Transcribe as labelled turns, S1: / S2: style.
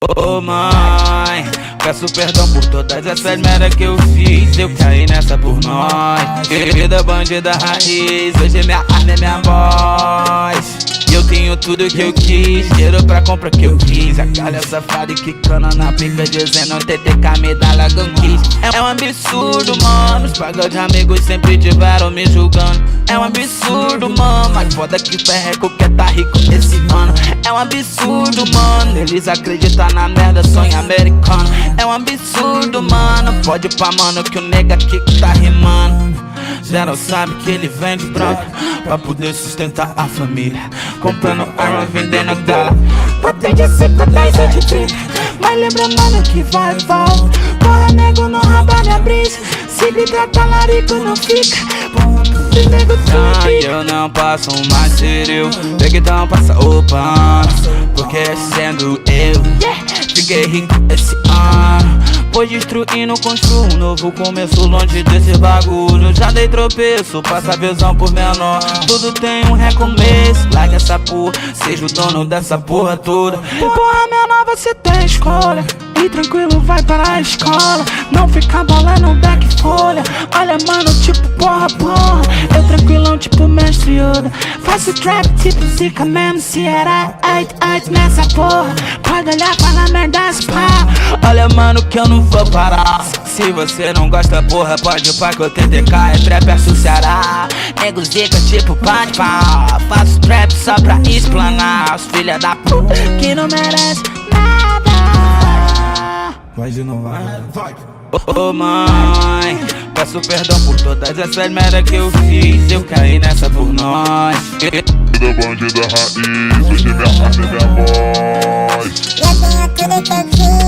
S1: Ô mãe, peço perdão por todas essas merda que eu fiz. Eu caí nessa por nós. Querida bandida raiz, hoje minha arma é minha voz. E eu tenho tudo que eu quis, dinheiro pra compra que eu quis. A galera safada e quicando na pica dizendo TTK me dá Lagoon Kiss. É um absurdo, mano, os pagos de amigos sempre tiveram me julgando. É um absurdo, mano, mas foda que perreco que tá rico esse ano. É um absurdo, mano, eles acreditam na merda, sonho americano. É um absurdo, mano, pode pá, mano, que o nega aqui que tá rimando. Geral sabe que ele vende droga pra poder sustentar a família, comprando arma, vendendo dela.
S2: Botei de 5, 10 ou de 30, mas lembra, mano, que vai e volta. Porra, nego, não rouba minha brisa. Se liga, talarico, não fica. Porra, nego, tu
S1: eu não passo mais ser eu, então passa o pano, porque sendo eu, fiquei rico esse ano. Pois destruindo, construo um novo começo longe desse bagulho. Já dei tropeço, passa a visão por menor. Tudo tem um recomeço, larga essa porra, seja o dono dessa porra toda.
S2: Porra, menor, você tem escolha. E tranquilo, vai para a escola. Não fica bolando back folha. Olha, mano, tipo porra. Eu tranquilão, tipo mestre Yoda. Faço trap, tipo Zika mesmo. Se era 8 nessa porra, pode olhar para merda pá.
S1: Olha, mano, que eu não vou parar. Se você não gosta, porra, pode ir pra que eu TTK é trap, é Ceará. Nego Zika, tipo pá. Faço trap só pra explanar os filha da puta
S2: que não merece nada.
S3: Vai de novo, vai.
S1: Ô mãe, peço perdão por todas essas merda que eu fiz. Eu caí nessa por nós.
S4: Da bandida raiz, hoje minha arma é minha voz.
S5: Eu tenho tudo que eu quis.